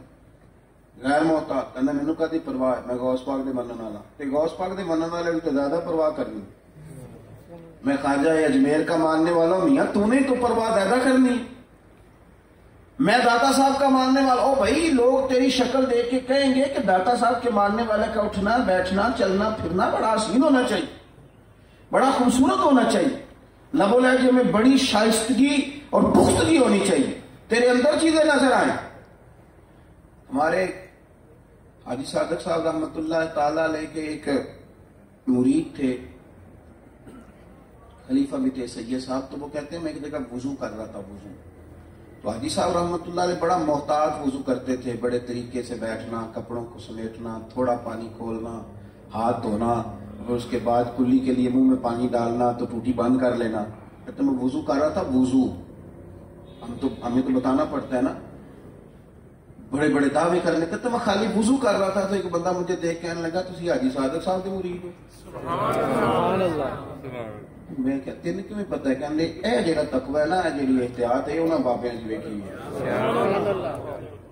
S1: غیر محتاط. کہنا مینوں کدی پرواہ ہے, میں غوث پاک دے منن والا, تے غوث پاک دے منن والے تو زیادہ پرواہ کرنی. میں خواجہ اجمیر کا ماننے والا ہوں, میاں تو نے تو پرواہ زیادہ کرنی. میں داتا صاحب کا ماننے والا, او بھائی لوگ تیری شکل دیکھ کے کہیں گے کہ داتا صاحب کے ماننے والے کا اٹھنا بیٹھنا چلنا پھرنا بڑا حسین ہونا چاہیے, بڑا خوبصورت ہونا چاہیے, لب و لہجے میں بڑی شائستگی اور پختگی ہونی چاہیے, تیرے اندر چیزیں نظر آئیں. ہمارے حاجی صادق صاحب رحمۃ اللہ تعالی علیہ کے ایک مرید تھے, خلیفہ بھی تھے سید صاحب. تو وہ کہتے ہیں میں ایک جگہ وضو کر رہا تھا, وضو, تو حاجی صاحب رحمۃ اللہ علیہ بڑا محتاط وضو کرتے تھے, بڑے طریقے سے بیٹھنا, کپڑوں کو سمیٹنا, تھوڑا پانی کھولنا, ہاتھ دھونا, اور اس کے بعد کلی کے لیے منہ میں پانی ڈالنا تو ٹوٹی بند کر لینا. کہتے میں وضو کر رہا تھا, وضو ہمیں تو بتانا پڑتا ہے نا, بڑے بڑے دعوے کرنے. کہتے میں خالی وضو کر رہا تھا تو ایک بندہ مجھے دیکھ کہنے لگا تسی حاجی صادق صاحب کے مرید ہو. سبحان اللہ. میں کہ تین کیوں پتہ ہے, کہنے اے جڑا تقوی ہے نا, اے جڑی احتیاط ہے انہاں بابیاں دی ویکھی ہے.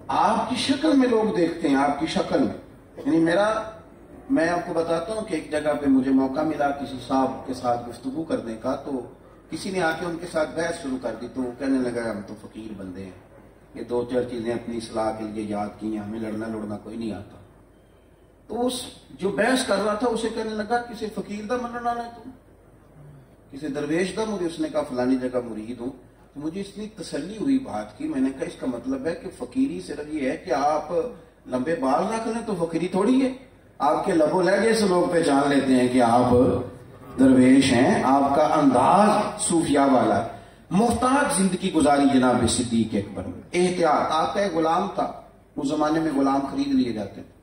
S1: آپ کی شکل میں لوگ دیکھتے ہیں, آپ کی شکل میں. یعنی میرا میں آپ کو بتاتا ہوں کہ ایک جگہ پہ مجھے موقع ملا کسی صاحب کے ساتھ گفتگو کرنے کا، تو کسی نے آ کے ان کے ساتھ بحث شروع کر دی، تو وہ کہنے لگا ہم تو فقیر بندے ہیں، یہ 2-4 چیزیں اپنی اصلاح کے لیے یاد کی ہیں، ہمیں لڑنا کوئی نہیں آتا۔ تو اس جو بحث کر رہا تھا اسے کہنے لگا کسی فقیر دا مننا ہے تم، کسی درویش دا مجھے، اس نے کہا فلانی جگہ مرید ہوں۔ تو مجھے اتنی تسلی ہوئی بات کی، میں نے کہا اس کا مطلب ہے کہ فقیری صرف یہ ہے کہ آپ لمبے بال رکھ لیں تو فقیری تھوڑی ہے، آپ کے لب و لہجے سے لوگ پہچان لیتے ہیں کہ آپ درویش ہیں، آپ کا انداز صوفیاء والا۔ محتاط زندگی گزاری جناب صدیق اکبر میں، احتیاط۔ آپ کا ایک غلام تھا، اس زمانے میں غلام خرید لیے جاتے تھے،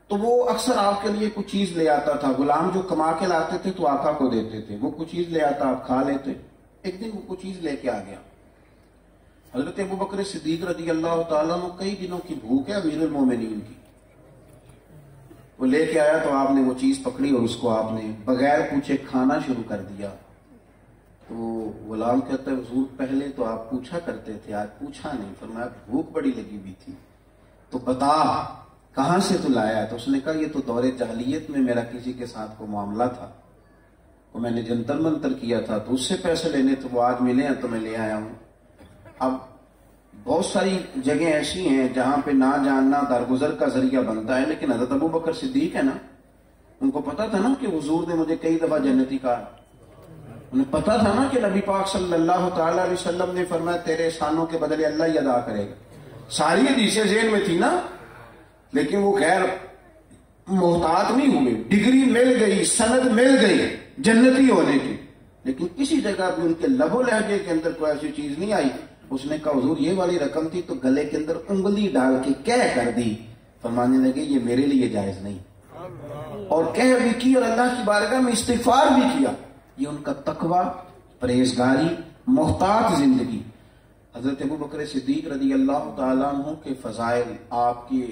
S1: تو وہ اکثر آپ کے لیے کچھ چیز لے آتا تھا۔ غلام جو کما کے لاتے تھے تو آقا کو دیتے تھے، وہ کچھ چیز لے آتا، آپ کھا لیتے۔ ایک دن وہ کچھ چیز لے کے آ گیا، حضرت ابوبکر صدیق رضی اللہ تعالیٰ عنہ کئی دنوں کی بھوک ہے امیر المومنین کی، وہ لے کے آیا تو آپ نے وہ چیز پکڑی اور اس کو آپ نے بغیر پوچھے کھانا شروع کر دیا۔ تو غلام کہتا ہے حضور پہلے تو آپ پوچھا کرتے تھے، آج پوچھا نہیں، فرمایا بھوک بڑی لگی ہوئی تھی، تو بتا کہاں سے تو لایا؟ تو اس نے کہا یہ تو دور جاہلیت میں میرا کسی کے ساتھ کو معاملہ تھا، وہ میں نے جنتر منتر کیا تھا تو اس سے پیسے لینے تھے، وہ آج ملے ہیں تو میں لے آیا ہوں۔ اب بہت ساری جگہیں ایسی ہیں جہاں پہ نہ جاننا درگزر کا ذریعہ بنتا ہے، لیکن حضرت ابوبکر صدیق ہے نا، ان کو پتا تھا نا کہ حضور نے مجھے کئی دفعہ جنتی کہا، انہیں پتا تھا نا کہ نبی پاک صلی اللہ تعالی علیہ وسلم نے فرمایا تیرے احسانوں کے بدلے اللہ ہی ادا کرے گا۔ ساری حدیثیں ذہن میں تھی نا، لیکن وہ خیر محتاط نہیں ہوئے، ڈگری مل گئی، سند مل گئی جنتی ہونے کی، لیکن کسی جگہ بھی ان کے لب و لہجے کے اندر کوئی ایسی چیز نہیں آئی۔ اس نے کہا حضور یہ والی رقم تھی تو گلے کے اندر انگلی ڈال کے کہہ کر دی، فرمانے لگے یہ میرے لیے جائز نہیں، اور کہہ بھی کی اور اللہ کی بارگاہ میں استغفار بھی کیا۔ یہ ان کا تقوی، پرہیزگاری، محتاط زندگی۔ حضرت ابوبکر صدیق رضی اللہ تعالیٰ عنہ کے فضائل، آپ کے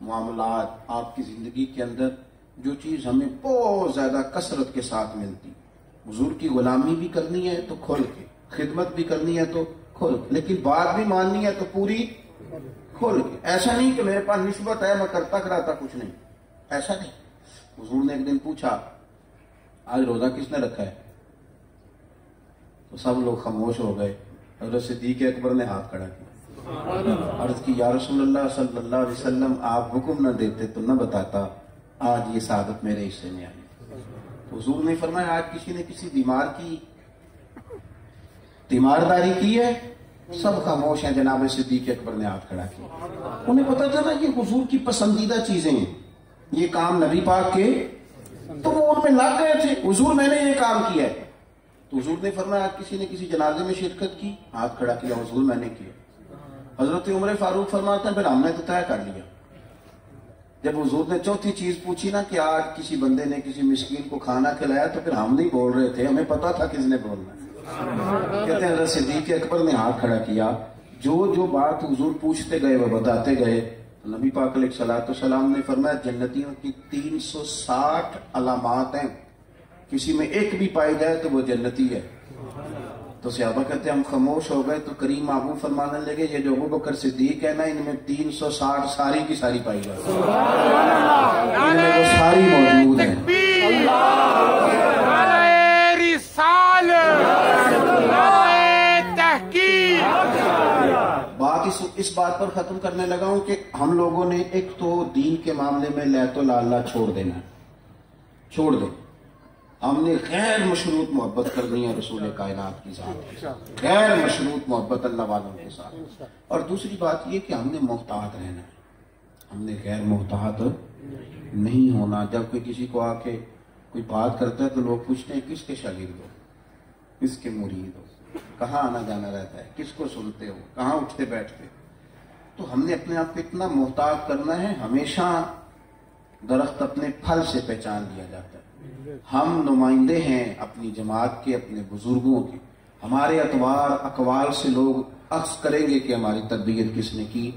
S1: معاملات، آپ کی زندگی کے اندر جو چیز ہمیں بہت زیادہ کثرت کے ساتھ ملتی، حضور کی غلامی بھی کرنی ہے تو کھل کے، خدمت بھی کرنی ہے تو کھل کے، لیکن بات بھی ماننی ہے تو پوری کھل کے۔ ایسا نہیں کہ میرے پاس نسبت ہے میں کرتا کراتا کچھ نہیں، ایسا نہیں۔ حضور نے ایک دن پوچھا آج روزہ کس نے رکھا ہے؟ تو سب لوگ خاموش ہو گئے۔ حضرت صدیق اکبر نے ہاتھ کھڑا کیا، عرض کی یا رسول اللہ صلی اللہ علیہ وسلم آپ حکم نہ دیتے تو نہ بتاتا، آج یہ سعادت میرے حصے میں آئی۔ تو حضور نے فرمایا آج کسی نے کسی بیمار کی تیمارداری کی ہے؟ سب خاموش ہیں۔ جناب صدیق اکبر نے ہاتھ کھڑا کیا، انہیں پتا تھا نا یہ حضور کی پسندیدہ چیزیں ہیں، یہ کام نبی پاک کے، تو وہ ان میں لگ گئے تھے، حضور میں نے یہ کام کیا ہے۔ تو حضور نے فرمایا آج کسی نے کسی جنازے میں شرکت کی؟ ہاتھ کھڑا کیا، حضور میں نے کیا۔ حضرت عمر فاروق فرماتے ہیں پھر ہم نے تو طے کر لیا۔ جب حضور نے چوتھی چیز پوچھی نا کہ آج کسی بندے نے کسی مسکین کو کھانا کھلایا، تو پھر ہم نہیں بول رہے تھے، ہمیں پتا تھا کس نے بولنا ہے۔ کہتے ہیں حضرت صدیق اکبر نے ہاتھ کھڑا کیا، جو بات حضور پوچھتے گئے وہ بتاتے گئے۔ نبی پاک علیہ الصلوۃ والسلام نے فرمایا جنتیوں کی 360 علامات ہیں، کسی میں ایک بھی پائی جائے تو وہ جنتی ہے۔ تو صحابہ کہتے ہیں ہم خاموش ہو گئے، تو کریم محبوب فرمانے لگے یہ جو ابوبکر صدیق ہے نا، ان میں 360 ساری کی ساری پائی جائے، ان میں وہ ساری موجود ہیں۔ بات اس بات پر ختم کرنے لگا ہوں کہ ہم لوگوں نے ایک تو دین کے معاملے میں لیت و لالا چھوڑ دینا ہے، چھوڑ دیں۔ ہم نے غیر مشروط محبت کرنی ہے رسول کائنات کی ذات، غیر مشروط محبت اللہ والوں کے ساتھ۔ اور دوسری بات یہ کہ ہم نے محتاط رہنا ہے، ہم نے غیر محتاط نہیں ہونا۔ جب کوئی کسی کو آ کے کوئی بات کرتا ہے تو لوگ پوچھتے ہیں کس کے شاگرد ہو، کس کے مرید ہو، کہاں آنا جانا رہتا ہے، کس کو سنتے ہو، کہاں اٹھتے بیٹھتے۔ تو ہم نے اپنے آپ کو اتنا محتاط کرنا ہے، ہمیشہ درخت اپنے پھل سے پہچان لیا جاتا ہے۔ ہم نمائندے ہیں اپنی جماعت کے، اپنے بزرگوں کے، ہمارے اطوار اقوال سے لوگ عکس کریں گے کہ ہماری تربیت کس نے کی۔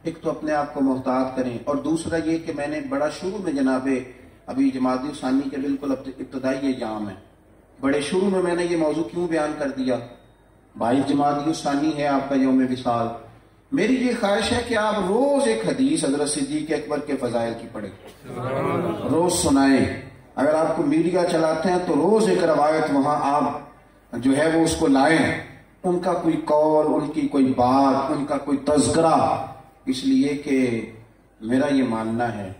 S1: ایک تو اپنے آپ کو محتاط کریں، اور دوسرا یہ کہ میں نے بڑا شروع میں جناب ابھی جماعت ثانی کے بالکل ابتدائی ایام ہے، بڑے شروع میں نے یہ موضوع کیوں بیان کر دیا؟ 22 جماعت ثانی ہے آپ کا یوم وصال، میری یہ خواہش ہے کہ آپ روز ایک حدیث حضرت صدیق اکبر کے فضائل کی پڑھیں، روز سنائیں۔ اگر آپ کو میڈیا چلاتے ہیں تو روز ایک روایت وہاں آپ جو ہے وہ اس کو لائیں، ان کا کوئی قول، ان کی کوئی بات، ان کا کوئی تذکرہ، اس لیے کہ میرا یہ ماننا ہے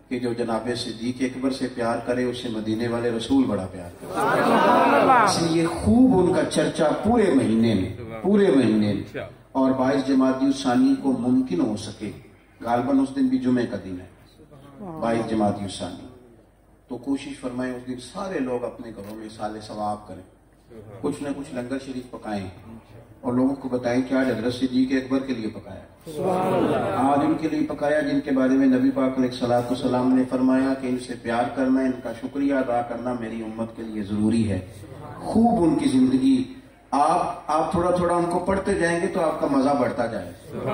S1: کہ جو جناب صدیق اکبر سے پیار کرے اسے مدینے والے رسول بڑا پیار کرے، اس لیے خوب ان کا چرچا پورے مہینے میں اور 22 جمادی الثانی کو ممکن ہو سکے، غالباً اس دن بھی جمعے کا دن ہے 22 جمادی الثانی، تو کوشش فرمائیں اس دن سارے لوگ اپنے گھروں میں سال ثواب کریں، کچھ نہ کچھ لنگر شریف پکائیں اور لوگوں کو بتائیں کہ آج حضرت صدیق اکبر کے لیے پکایا، آج ان کے لیے پکایا جن کے بارے میں نبی پاک علیہ الصلوۃ والسلام نے فرمایا کہ ان سے پیار کرنا، ان کا شکریہ ادا کرنا میری امت کے لیے ضروری ہے۔ خوب ان کی زندگی آپ تھوڑا تھوڑا ان کو پڑھتے جائیں گے تو آپ کا مزہ بڑھتا جائے گا۔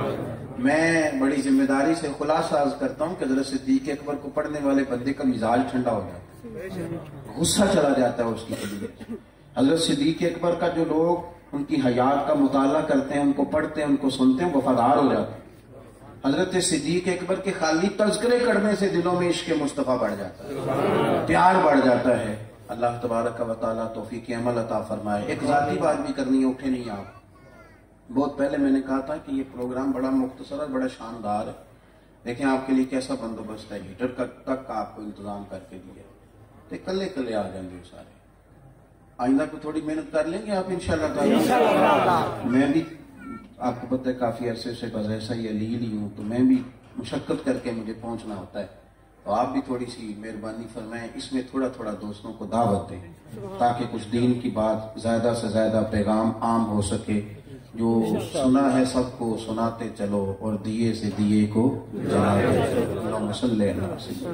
S1: میں بڑی ذمہ داری سے خلاصہ عرض کرتا ہوں کہ حضرت صدیق اکبر کو پڑھنے والے بندے کا مزاج ٹھنڈا ہو جاتا ہے، غصہ چلا جاتا ہے اس کی طبیعت۔ حضرت صدیق اکبر کا جو لوگ ان کی حیات کا مطالعہ کرتے ہیں، ان کو پڑھتے ہیں، ان کو سنتے ہیں، وفادار ہو جاتے ہیں۔ حضرت صدیق اکبر کے خالی تذکرے کرنے سے دلوں میں عشق مصطفیٰ بڑھ جاتا ہے، پیار بڑھ جاتا ہے۔ اللہ تبارک و تعالیٰ توفیق عمل عطا فرمائے۔ ایک ذاتی بات بھی کرنی ہے، اٹھے نہیں آپ۔ بہت پہلے میں نے کہا تھا کہ یہ پروگرام بڑا مختصر اور بڑا شاندار ہے، دیکھیں آپ کے لیے کیسا بندوبست ہے، ہیٹر تک آپ کو انتظام کر کے دیا، تو کلے آ جائیں گے سارے۔ آئندہ کو تھوڑی محنت کر لیں گے آپ انشاءاللہ تعالیٰ۔ میں بھی آپ کو پتہ ہے کافی عرصے سے بس ایسا ہی علیل ہی ہوں، تو میں بھی مشقت کر کے مجھے پہنچنا ہوتا ہے، تو آپ بھی تھوڑی سی مہربانی فرمائیں، اس میں تھوڑا تھوڑا دوستوں کو دعوت دیں تاکہ کچھ دین کی بات زیادہ سے زیادہ پیغام عام ہو سکے۔ جو سنا ہے سب کو سناتے چلو اور دیے سے دیے کو جلاتے چلو۔ اللہم صلی علی سیدنا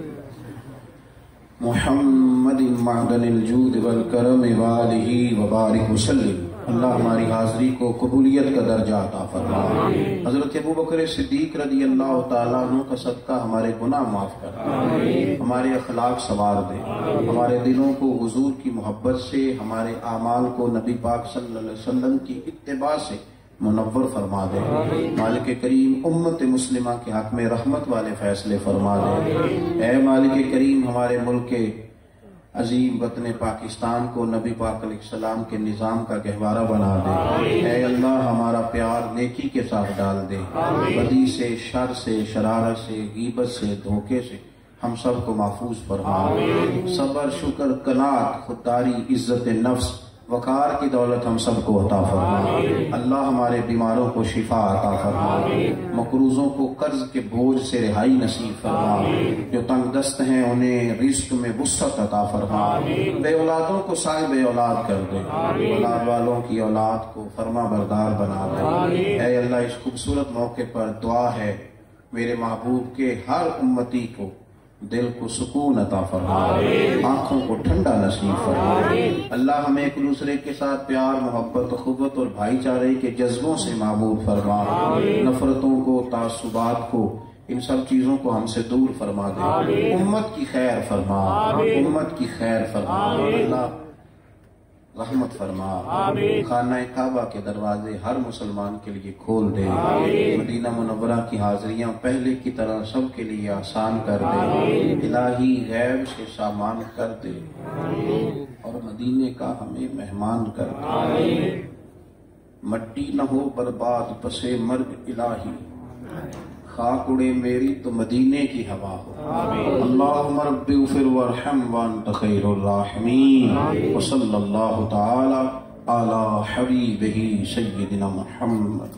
S1: محمد معدن الجود والکرم والہ وبارک وسلم۔ اللہ ہماری حاضری کو قبولیت کا درجہ عطا فرما۔ حضرت ابوبکر صدیق رضی اللہ تعالیٰ عنہ کا صدقہ ہمارے گناہ معاف کر دے، ہمارے اخلاق سنوار دے، ہمارے دلوں کو حضور کی محبت سے، ہمارے اعمال کو نبی پاک صلی اللہ علیہ وسلم کی اتباع سے منور فرما دے۔ مالک کریم امت مسلمہ کے حق میں رحمت والے فیصلے فرما دے۔ اے مالک کریم ہمارے ملک کے عظیم وطن پاکستان کو نبی پاک علیہ السلام کے نظام کا گہوارہ بنا دے۔ اے اللہ ہمارا پیار نیکی کے ساتھ ڈال دے، بدی سے، شر سے، شرارت سے، غیبت سے، دھوکے سے ہم سب کو محفوظ فرما۔ صبر، شکر، قناعت، خودداری، عزت نفس، وقار کی دولت ہم سب کو عطا فرما۔ اللہ ہمارے بیماروں کو شفا عطا فرما، مقروضوں کو قرض کے بوجھ سے رہائی نصیب فرما، جو تنگ دست ہیں انہیں رزق میں وسعت عطا فرما، بے اولادوں کو صاحب اولاد کر دے، اولاد والوں کی اولاد کو فرما بردار بنا دے۔ اے اللہ اس خوبصورت موقع پر دعا ہے میرے محبوب کے ہر امتی کو دل کو سکون عطا فرما، آنکھوں کو ٹھنڈا نصیب فرما۔ اللہ ہمیں ایک دوسرے کے ساتھ پیار، محبت، اخوت اور بھائی چارے کے جذبوں سے معمور فرما، نفرتوں کو، تعصبات کو، ان سب چیزوں کو ہم سے دور فرما دے۔ امت کی خیر فرما، امت کی خیر فرما۔ اللہ رحمت فرما، خانہ کعبہ کے دروازے ہر مسلمان کے لیے کھول دے، مدینہ منورہ کی حاضریاں پہلے کی طرح سب کے لیے آسان کر دے، الہی غیب سے سامان کر دے اور مدینے کا ہمیں مہمان کر دے۔ مٹی نہ ہو برباد پسے مرگ الہی، خاک اڑے میری تو مدینے کی ہوا ہو۔ اللہم رب اغفر وارحم وانت خیر الراحمین، وصلی اللہ تعالی علی حبیبہ سیدنا محمد۔